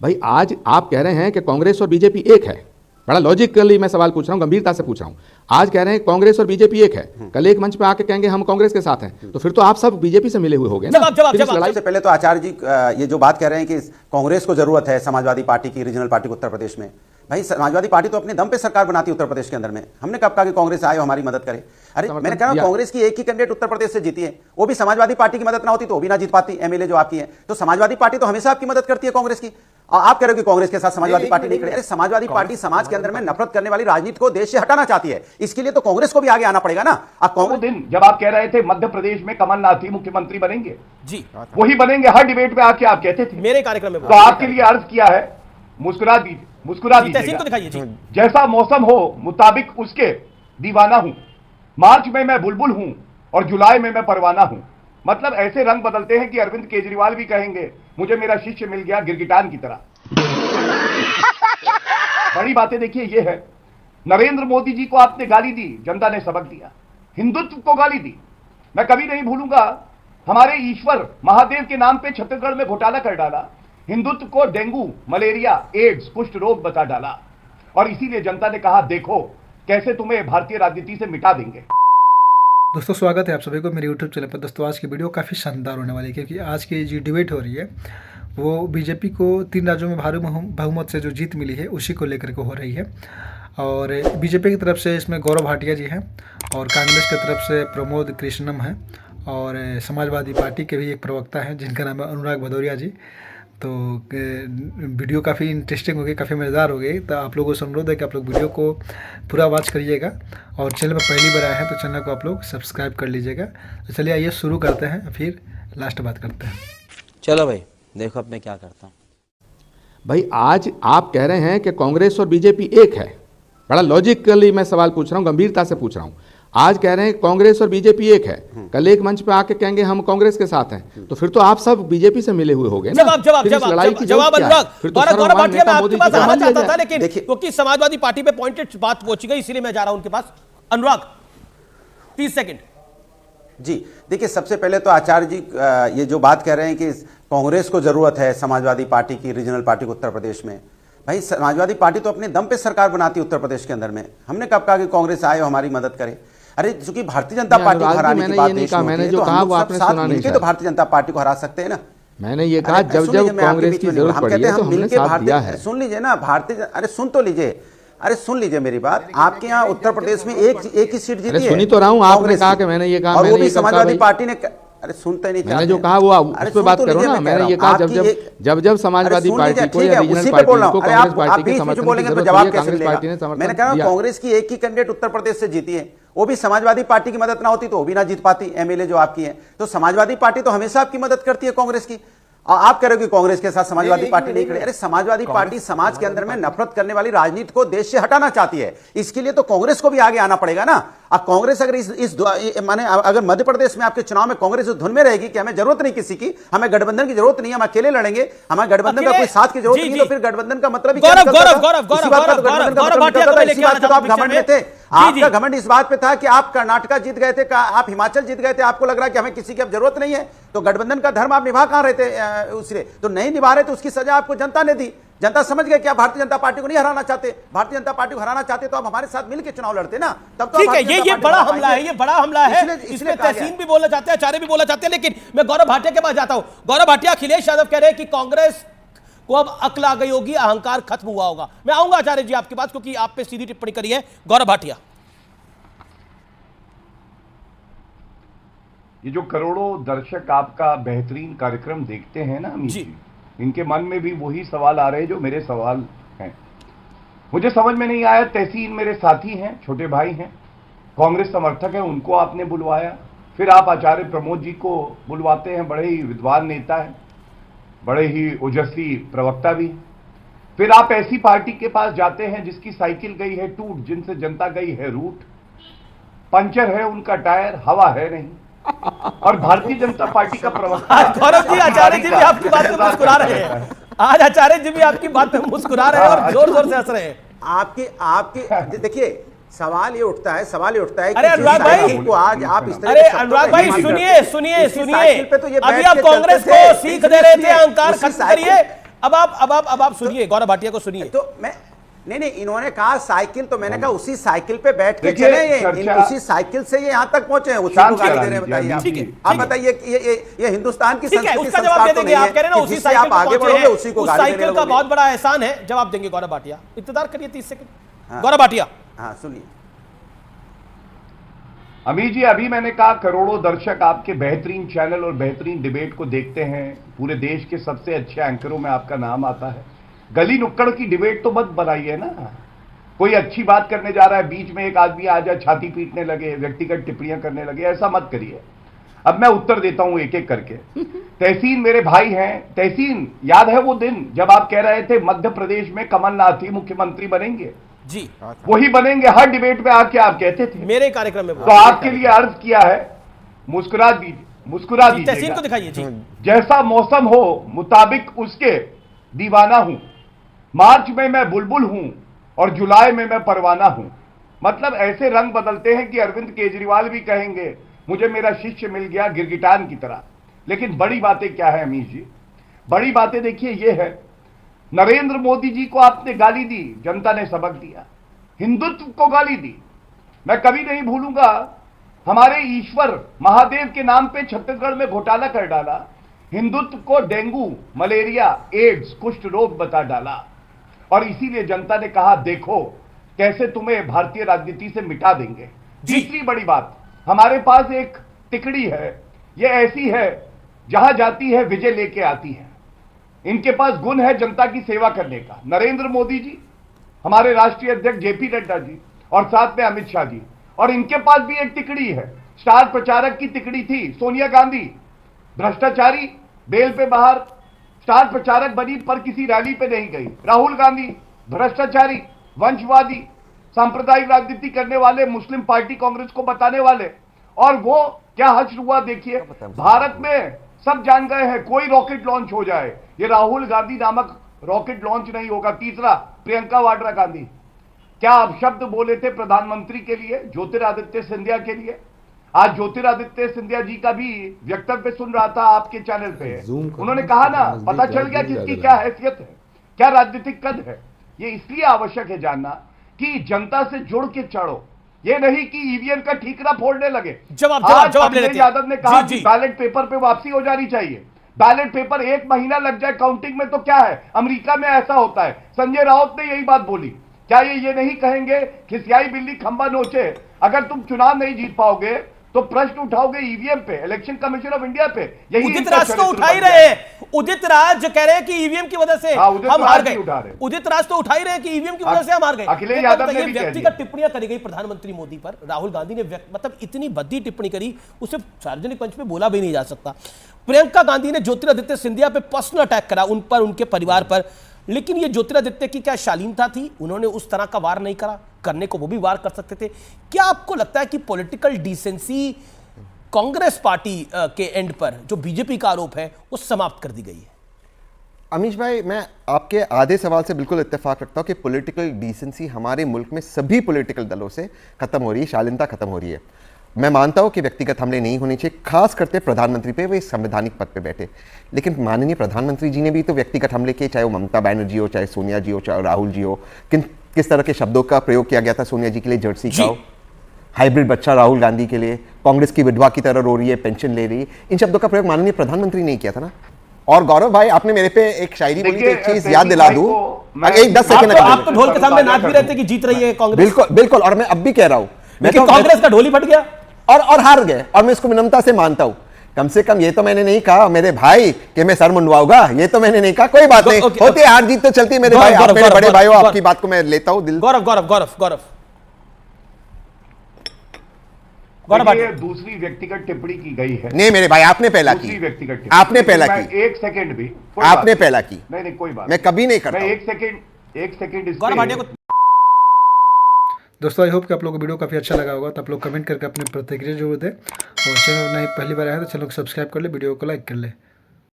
भाई आज आप कह रहे हैं कि कांग्रेस और बीजेपी एक है। बड़ा लॉजिकली मैं सवाल पूछ रहा हूं, गंभीरता से पूछ रहा हूं। आज कह रहे हैं कांग्रेस और बीजेपी एक है, कल एक मंच पे आके कहेंगे हम कांग्रेस के साथ हैं, तो फिर तो आप सब बीजेपी से मिले हुए हो गए ना। जवाब से पहले तो आचार्य जी ये जो बात कह रहे हैं कि कांग्रेस को जरूरत है समाजवादी पार्टी की, रीजनल पार्टी को उत्तर प्रदेश में, भाई समाजवादी पार्टी तो अपने दम पे सरकार बनाती है उत्तर प्रदेश के अंदर में। हमने कब कहा कि कांग्रेस आए हमारी मदद करे? अरे मैंने कहा कांग्रेस की एक ही कैंडिडेट उत्तर प्रदेश से जीती है, वो भी समाजवादी पार्टी की मदद ना होती तो वो भी ना जीत पाती एमएलए जो आपकी है। तो समाजवादी पार्टी तो हमेशा आपकी मदद करती है कांग्रेस की, और आप कह रहे हो कि कांग्रेस के साथ समाजवादी पार्टी नहीं खड़ी। अरे समाजवादी पार्टी समाज के अंदर में नफरत करने वाली राजनीति को देश से हटाना चाहती है, इसके लिए तो कांग्रेस को भी आगे आना पड़ेगा ना। अब कांग्रेस दिन जब आप कह रहे थे मध्य प्रदेश में कमलनाथ ही मुख्यमंत्री बनेंगे, जी वही बनेंगे, हर डिबेट में आके आप कहते थे मेरे कार्यक्रम में। तो आपके लिए अर्ज किया है, मुस्कुरा दीजिए, मुस्कुरा दीजिए, दिखाइए जी। जैसा मौसम हो मुताबिक उसके दीवाना हूं, मार्च में मैं बुलबुल हूं और जुलाई में मैं परवाना हूं। मतलब ऐसे रंग बदलते हैं कि अरविंद केजरीवाल भी कहेंगे मुझे मेरा शिष्य मिल गया गिरगिटान की तरह। बड़ी बातें देखिए ये है, नरेंद्र मोदी जी को आपने गाली दी, जनता ने सबक दिया, हिंदुत्व को गाली दी। मैं कभी नहीं भूलूंगा, हमारे ईश्वर महादेव के नाम पे छत्तीसगढ़ में घोटाला कर डाला, हिंदुत्व को डेंगू, मलेरिया, एड्स, कुष्ठ रोग बता डाला, और इसीलिए जनता ने कहा देखो कैसे तुम्हें भारतीय राजनीति से मिटा देंगे। दोस्तों स्वागत है आप सभी को मेरे YouTube चैनल पर। दोस्तों आज की वीडियो काफ़ी शानदार होने वाली है, क्योंकि आज की जो डिबेट हो रही है वो बीजेपी को 3 राज्यों में भारी बहुमत से जो जीत मिली है उसी को लेकर के हो रही है। और बीजेपी की तरफ से इसमें गौरव भाटिया जी हैं, और कांग्रेस की तरफ से प्रमोद कृष्णम हैं, और समाजवादी पार्टी के भी एक प्रवक्ता हैं जिनका नाम है अनुराग भदौरिया जी। तो वीडियो काफ़ी इंटरेस्टिंग हो गई, काफ़ी मज़ेदार हो गई। तो आप लोगों से अनुरोध है कि आप लोग वीडियो को पूरा वॉच करिएगा, और चैनल पर पहली बार आए हैं तो चैनल को आप लोग सब्सक्राइब कर लीजिएगा। तो चलिए आइए शुरू करते हैं, फिर लास्ट बात करते हैं। चलो भाई देखो अब मैं क्या करता हूँ। भाई आज आप कह रहे हैं कि कांग्रेस और बीजेपी एक है। बड़ा लॉजिकली मैं सवाल पूछ रहा हूं, गंभीरता से पूछ रहा हूं। आज कह रहे हैं कांग्रेस और बीजेपी एक है, कल एक मंच पे आके कहेंगे हम कांग्रेस के साथ हैं, तो फिर तो आप सब बीजेपी से मिले हुए हो गए ना। जवाब अनुराग। गौरव भाटिया मैं आपके पास आना चाहता था, लेकिन क्योंकि समाजवादी पार्टी पे पॉइंटेड बात पहुंच गई, इसीलिए मैं जा रहा हूं उनके पास। अनुराग 30 सेकंड। जी देखिए, सबसे पहले तो आचार्य जी ये जो बात कह रहे हैं कि कांग्रेस को जरूरत है समाजवादी पार्टी की, रीजनल पार्टी को उत्तर प्रदेश में, भाई समाजवादी पार्टी तो अपने दम पे सरकार बनाती है उत्तर प्रदेश के अंदर में। हमने कब कहा कि कांग्रेस आए हमारी मदद करे? अरे चूंकि भारतीय जनता पार्टी को हराने की बात देश में होती है, तो हम लोग सब साथ मिलकर तो भारतीय जनता पार्टी को हरा सकते हैं ना। मैंने ये कहा जब जब कांग्रेस की जरूरत पड़ी है तो हमने साथ दिया है। सुन लीजिए ना भारतीय, अरे सुन तो लीजिए, अरे सुन लीजिए मेरी बात। आपके यहाँ उत्तर प्रदेश में एक ही सीट जीती है। सुनी तो रहा हूँ, आपने कहा कि मैंने ये कहा, और वो भी समाजवादी पार्टी ने। अरे सुनते नहीं, मैंने जो कहा वो उस पे बात करो ना। मैंने ये कहा जब समाजवादी पार्टी को या रीजनल पार्टी को कांग्रेस पार्टी के समर्थन की जरूरत है, कांग्रेस पार्टी ने समर्थन मैंने कहा कांग्रेस की एक ही कैंडिडेट उत्तर प्रदेश से जीती है, वो भी समाजवादी पार्टी की मदद ना होती तो वो भी ना जीत पाती एमएलए जो आपकी है। तो समाजवादी पार्टी तो हमेशा आपकी मदद करती है कांग्रेस की, और आप कह रहे हो कि कांग्रेस के साथ समाजवादी पार्टी नहीं खड़ी। अरे समाजवादी पार्टी समाज के अंदर में नफरत करने वाली राजनीति को देश से हटाना चाहती है, इसके लिए तो कांग्रेस को भी आगे आना पड़ेगा ना। अब कांग्रेस अगर इस माने अगर मध्य प्रदेश में आपके चुनाव में कांग्रेस धुन में रहेगी कि हमें जरूरत नहीं किसी की, हमें गठबंधन की जरूरत नहीं है, हम अकेले लड़ेंगे, हमें गठबंधन का कोई साथ की जरूरत नहीं, तो फिर गठबंधन का मतलब आपका घमंड इस बात पे था कि आप कर्नाटका जीत गए थे, आप हिमाचल जीत गए थे, आपको लग रहा है कि हमें किसी की अब जरूरत नहीं है, तो गठबंधन का धर्म आप निभा कहां रहे थे? उससे तो नहीं निभा रहे, तो उसकी सजा आपको जनता ने दी। जनता समझ गए कि आप भारतीय जनता पार्टी को नहीं हराना चाहते। भारतीय जनता पार्टी को हराना चाहते तो आप हमारे साथ मिलकर चुनाव लड़ते ना, तब तो ठीक है। ये बड़ा हमला है, ये बड़ा हमला है। इसमें तहसीन भी बोलना चाहते हैं, आचार्य भी बोलना चाहते हैं, लेकिन मैं गौरव भाटिया के पास जाता हूं। गौरव भाटिया, अखिलेश यादव कह रहे हैं कि कांग्रेस को अब अक्ल आ गई होगी, अहंकार खत्म हुआ होगा। मैं आऊंगा आचार्य जी आपके पास, क्योंकि आप पे सीधी टिप्पणी करी है। गौरव भाटिया, ये जो करोड़ों दर्शक आपका बेहतरीन कार्यक्रम देखते हैं ना अमित जी, इनके मन में भी वही सवाल आ रहे हैं जो मेरे सवाल हैं। मुझे समझ में नहीं आया, तहसीन मेरे साथी हैं, छोटे भाई हैं, कांग्रेस समर्थक हैं, उनको आपने बुलवाया, फिर आप आचार्य प्रमोद जी को बुलवाते हैं, बड़े ही विद्वान नेता हैं, बड़े ही ओजस्वी प्रवक्ता भी, फिर आप ऐसी पार्टी के पास जाते हैं जिसकी साइकिल गई है टूट, जिनसे जनता गई है रूट, पंचर है उनका टायर, हवा है नहीं, और भारतीय जनता पार्टी का प्रवक्ता। गौरव जी, आचार्य जी भी आपकी बात पे मुस्कुरा रहे हैं। आज आचार्य जी भी आपकी बात पे मुस्कुरा रहे हैं और जोर जोर से हंस रहे हैं। आपके देखिए सवाल ये उठता है अरे अनुराग भाई को आज आप इस तरह, अरे अनुराग भाई सुनिए, अभी आप कांग्रेस को सीख दे रहे थे, अहंकार खत्म करिए। अब आप सुनिए, गौरव भाटिया को सुनिए। तो मैं नहीं, इन्होंने कहा साइकिल, तो मैंने कहा उसी साइकिल पे बैठ के देखिए, चले ये, चर्चा- उसी साइकिल से ये यहाँ तक पहुंचे हैं, उसी शांत को गाली करानी दे रहे हैं। बताइए आप, ठीक है, आप बताइए ये हिंदुस्तान की ठीक है, संस्कृति उसका जवाब संस्कार दे तो देंगे। नहीं आप कह रहे हैं है ना कि उसी जिससे साइकिल आप आगे पे बढ़ोगे पहुंचे उसी हैं, को उस गाली देने साइकिल का लगोगे। बहुत बड़ा एहसान है। जवाब देंगे गौरव भाटिया, इंतजार करिए 30 सेकंड। गौरव भाटिया। हाँ सुनिए। अमीर जी, अभी मैंने कहा करोड़ों दर्शक आपके बेहतरीन चैनल और बेहतरीन डिबेट को देखते हैं। पूरे देश के सबसे अच्छे एंकरों में आपका नाम आता है। गली नुक्कड़ की डिबेट तो मत बनाइए ना। कोई अच्छी बात करने जा रहा है, बीच में एक आदमी आ जाए, छाती पीटने लगे, व्यक्तिगत टिप्पणियां करने लगे, ऐसा मत करिए। अब मैं उत्तर देता हूं एक एक करके। तहसीन मेरे भाई हैं। तहसीन, याद है वो दिन जब आप कह रहे थे मध्य प्रदेश में कमलनाथ ही मुख्यमंत्री बनेंगे? जी, वही बनेंगे। हर डिबेट में आके आप कहते थे। मेरे कार्यक्रम में तो आपके लिए अर्ज किया है, मुस्कुरा दीजिए, मुस्कुरा तहसीन को दीजिए। दिखाइए जी। जैसा मौसम हो मुताबिक उसके दीवाना हूं। मार्च में मैं बुलबुल हूं और जुलाई में मैं परवाना हूं। मतलब ऐसे रंग बदलते हैं कि अरविंद केजरीवाल भी कहेंगे मुझे मेरा शिष्य मिल गया गिरगिटान की तरह। लेकिन बड़ी बातें क्या है अमीर जी? बड़ी बातें देखिए ये है, नरेंद्र मोदी जी को आपने गाली दी, जनता ने सबक दिया। हिंदुत्व को गाली दी। मैं कभी नहीं भूलूंगा, हमारे ईश्वर महादेव के नाम पे छत्तीसगढ़ में घोटाला कर डाला। हिंदुत्व को डेंगू, मलेरिया, एड्स, कुष्ठ रोग बता डाला। और इसीलिए जनता ने कहा देखो कैसे तुम्हें भारतीय राजनीति से मिटा देंगे। तीसरी बड़ी बात, हमारे पास एक तिकड़ी है, ये ऐसी है जहां जाती है विजय लेके आती है। इनके पास गुण है जनता की सेवा करने का। नरेंद्र मोदी जी, हमारे राष्ट्रीय अध्यक्ष जेपी नड्डा जी और साथ में अमित शाह जी। और इनके पास भी एक तिकड़ी है, स्टार प्रचारक की तिकड़ी थी सोनिया गांधी, भ्रष्टाचारी, बेल पे बाहर, स्टार प्रचारक बनी पर किसी रैली पे नहीं गई। राहुल गांधी भ्रष्टाचारी, वंशवादी, सांप्रदायिक राजनीति करने वाले, मुस्लिम पार्टी कांग्रेस को बताने वाले। और वो क्या हश्र हुआ देखिए, भारत में सब जान गए हैं कोई रॉकेट लॉन्च हो जाए, ये राहुल गांधी नामक रॉकेट लॉन्च नहीं होगा। तीसरा, प्रियंका वाड्रा गांधी, क्या अपशब्द बोले थे प्रधानमंत्री के लिए, ज्योतिरादित्य सिंधिया के लिए। आज ज्योतिरादित्य सिंधिया जी का भी वक्तव्य सुन रहा था आपके चैनल पे। उन्होंने कहा ना, पता चल गया किसकी क्या हैसियत है, क्या राजनीतिक कद है। ये इसलिए आवश्यक है जानना कि जनता से जुड़ के चढ़ो, ये नहीं कि ईवीएम का ठीकरा फोड़ने लगे। जवाब ले लेते हैं। यादव ने कहा जी, कि बैलेट पेपर पे वापसी हो जानी चाहिए। बैलेट पेपर 1 महीना लग जाए काउंटिंग में तो क्या है, अमेरिका में ऐसा होता है। संजय राउत ने यही बात बोली। क्या ये नहीं कहेंगे खिसियाई बिल्ली खंबा नोचे, अगर तुम चुनाव नहीं जीत पाओगे तो प्रश्न उठाओगे ईवीएम पे, इलेक्शन कमीशन ऑफ इंडिया पे। यही उदित राज तो उठा ही रहे हैं। उदित राज कह रहे हैं कि ईवीएम की वजह से हम हार गए। उदित राज तो उठा ही रहे हैं कि ईवीएम की वजह से हम हार गए। अखिलेश यादव ने भी व्यक्तिगत टिप्पणियां करी गई प्रधानमंत्री मोदी पर। राहुल गांधी ने मतलब इतनी भद्दी टिप्पणी करी, उसे सार्वजनिक मंच पे बोला भी नहीं जा सकता। प्रियंका गांधी ने ज्योतिरादित्य सिंधिया पे पर्सनल अटैक करा, उन पर, उनके परिवार पर। लेकिन ये ज्योतिरादित्य की क्या शालीनता थी, उन्होंने उस तरह का वार नहीं करा, करने को वो भी वार कर सकते थे। क्या आपको लगता है कि पॉलिटिकल डिसेंसी कांग्रेस पार्टी के एंड पर जो बीजेपी का आरोप है वो समाप्त कर दी गई है? अमीश भाई, मैं आपके आधे सवाल से बिल्कुल इत्तेफाक रखता हूं कि पॉलिटिकल डिसेंसी हमारे मुल्क में सभी पॉलिटिकल दलों से खत्म हो रही है, शालीनता खत्म हो रही है। मैं मानता हूं कि व्यक्तिगत हमले नहीं होने चाहिए, खास करते प्रधानमंत्री पे, वे संवैधानिक पद पे बैठे। लेकिन माननीय प्रधानमंत्री जी ने भी तो व्यक्तिगत हमले किए, चाहे वो ममता बनर्जी हो, चाहे सोनिया जी हो, चाहे राहुल जी हो। किस तरह के शब्दों का प्रयोग किया गया था सोनिया जी के लिए, जर्सी खाओ, हाइब्रिड बच्चा राहुल गांधी के लिए, कांग्रेस की विधवा की तरह रो रही है, पेंशन ले रही है। इन शब्दों का प्रयोग माननीय प्रधानमंत्री ने किया था ना। और गौरव भाई, आपने मेरे पे एक शायरी बोली थी, एक चीज याद दिला दूं, एक 10 सेकंड। आप तो ढोल के सामने नाच भी रहे थे कि जीत रही है कांग्रेस। बिल्कुल बिल्कुल, और मैं अब भी कह रहा हूं, लेकिन कांग्रेस का ढोल ही फट गया और हार गए। और मैं इसको विनम्रता से मानता हूं। कम से कम ये तो मैंने नहीं कहा मेरे भाई कि मैं सर मुंडवाऊंगा, ये तो मैंने नहीं कहा। कोई बात नहीं, होती है हार जीत तो चलती है मेरे भाई, आप मेरे बड़े भाई हो, आपकी बात को मैं लेता हूं दिल। गौरव गौरव गौरव गौरव ये दूसरी व्यक्तिगत टिप्पणी की गई है। नहीं मेरे भाई, आपने पहला की, व्यक्तिगत आपने पहला की, 1 सेकंड भी आपने पहला की। नहीं कोई बात, मैं कभी नहीं करता। मैं 1 सेकंड गौरव भाटिया को। दोस्तों, आई होप कि आप लोगों को वीडियो काफ़ी अच्छा लगा होगा। तो आप लोग कमेंट करके अपनी प्रतिक्रिया जरूर दें, और चैनल नहीं पहली बार आए तो चैनल को सब्सक्राइब कर ले, वीडियो को लाइक कर ले।